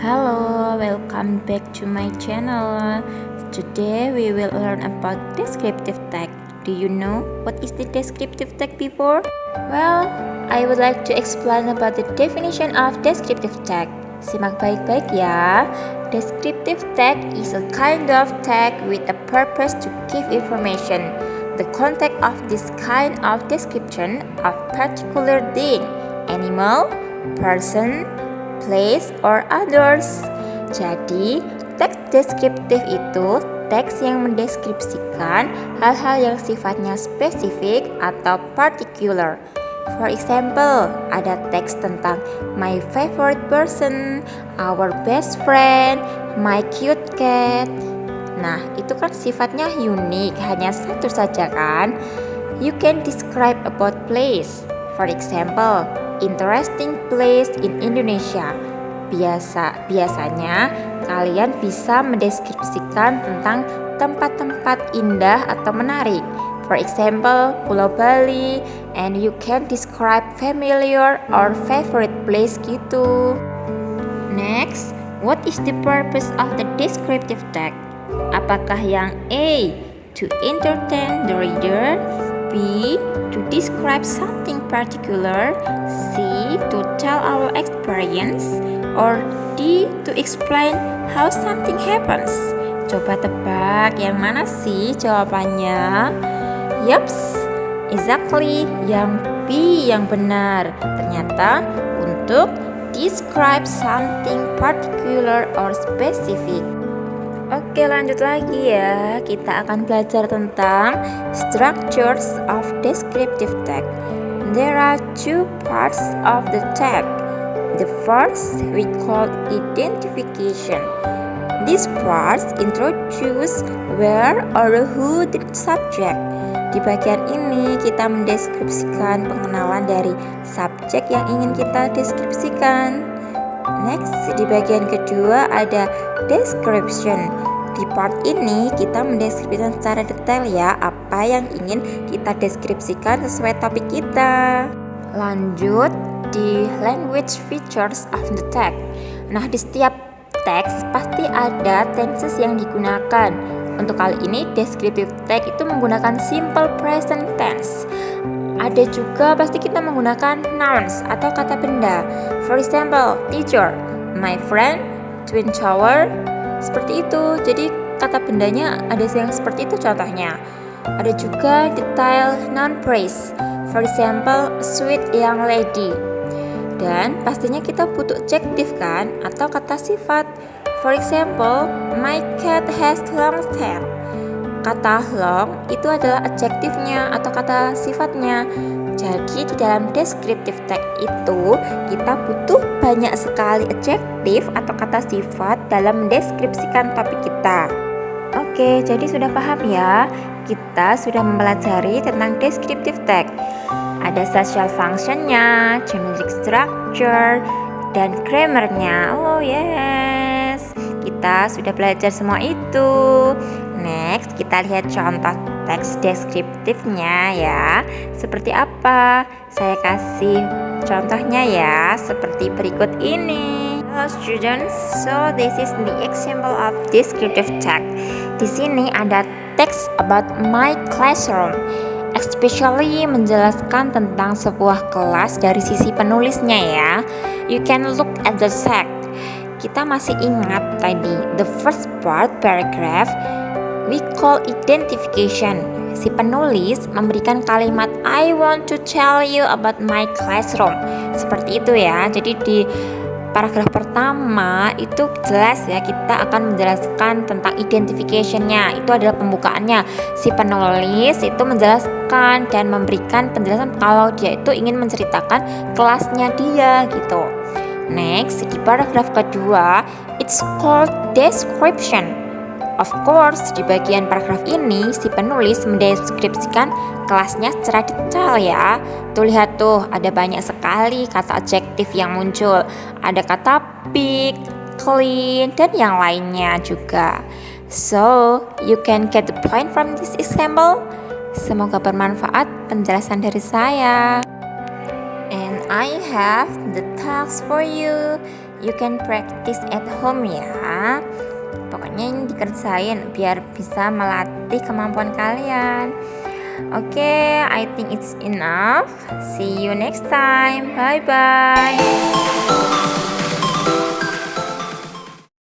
Hello, welcome back to my channel. Today we will learn about descriptive tag. Do you know what is the descriptive tag before? Well, I would like to explain about the definition of descriptive tag. Simak baik-baik ya. Descriptive tag is a kind of tag with a purpose to give information. The context of this kind of description of particular thing, animal, person, place, or others. Jadi, teks deskriptif itu teks yang mendeskripsikan hal-hal yang sifatnya spesifik atau particular. For example, ada teks tentang my favorite person, our best friend, my cute cat. Nah, itu kan sifatnya unik, hanya satu saja kan? You can describe about place. For example, interesting place in Indonesia. Biasanya kalian bisa mendeskripsikan tentang tempat-tempat indah atau menarik. For example, Pulau Bali, and you can describe familiar or favorite place gitu. Next, what is the purpose of the descriptive tag? Apakah yang A, to entertain the reader, B, to describe something particular, C, to tell our experience, or D, to explain how something happens? Coba tebak yang mana sih jawabannya? Yups, exactly, yang B yang benar. Ternyata untuk describe something particular or specific. Oke, lanjut lagi ya. Kita akan belajar tentang structures of descriptive tag. There are two parts of the tag. The first we call identification. These parts introduce where or who the subject. Di bagian ini kita mendeskripsikan pengenalan dari subjek yang ingin kita deskripsikan. Next, di bagian kedua ada description. Di part ini kita mendeskripsikan secara detail ya apa yang ingin kita deskripsikan sesuai topik kita. Lanjut di language features of the tag. Nah, di setiap teks pasti ada tenses yang digunakan. Untuk kali ini descriptive tag itu menggunakan simple present tense. Ada juga pasti kita menggunakan nouns atau kata benda. For example, teacher, my friend, twin tower. Seperti itu. Jadi kata bendanya ada yang seperti itu contohnya. Ada juga detail noun phrase. For example, sweet young lady. Dan pastinya kita butuh adjective kan atau kata sifat. For example, my cat has long tail. Kata long itu adalah adjektifnya atau kata sifatnya. Jadi di dalam descriptive tag itu kita butuh banyak sekali adjektif atau kata sifat dalam mendeskripsikan topik kita. Oke, jadi sudah paham ya? Kita sudah mempelajari tentang descriptive tag. Ada social functionnya, geometric structure, dan grammarnya. Oh yes, kita sudah belajar semua itu. Next, kita lihat contoh teks deskriptifnya ya. Seperti apa? Saya kasih contohnya ya, seperti berikut ini. Hello students, so this is the example of descriptive tag. Di sini ada teks about my classroom, especially menjelaskan tentang sebuah kelas dari sisi penulisnya ya. You can look at the tag. Kita masih ingat tadi the first part paragraph we call identification. Si penulis memberikan kalimat I want to tell you about my classroom. Seperti itu ya. Jadi di paragraf pertama itu jelas ya, kita akan menjelaskan tentang identification-nya. Itu adalah pembukaannya. Si penulis itu menjelaskan dan memberikan penjelasan kalau dia itu ingin menceritakan kelasnya dia gitu. Next, di paragraf kedua it's called description. Of course, di bagian paragraf ini si penulis mendeskripsikan kelasnya secara detail ya. Tuh lihat tuh, ada banyak sekali kata adjektif yang muncul. Ada kata big, clean, dan yang lainnya juga. So, you can get the point from this example. Semoga bermanfaat penjelasan dari saya. And I have the task for you. You can practice at home ya. Pokoknya ini dikerjain biar bisa melatih kemampuan kalian. Oke, I think it's enough. See you next time. Bye bye.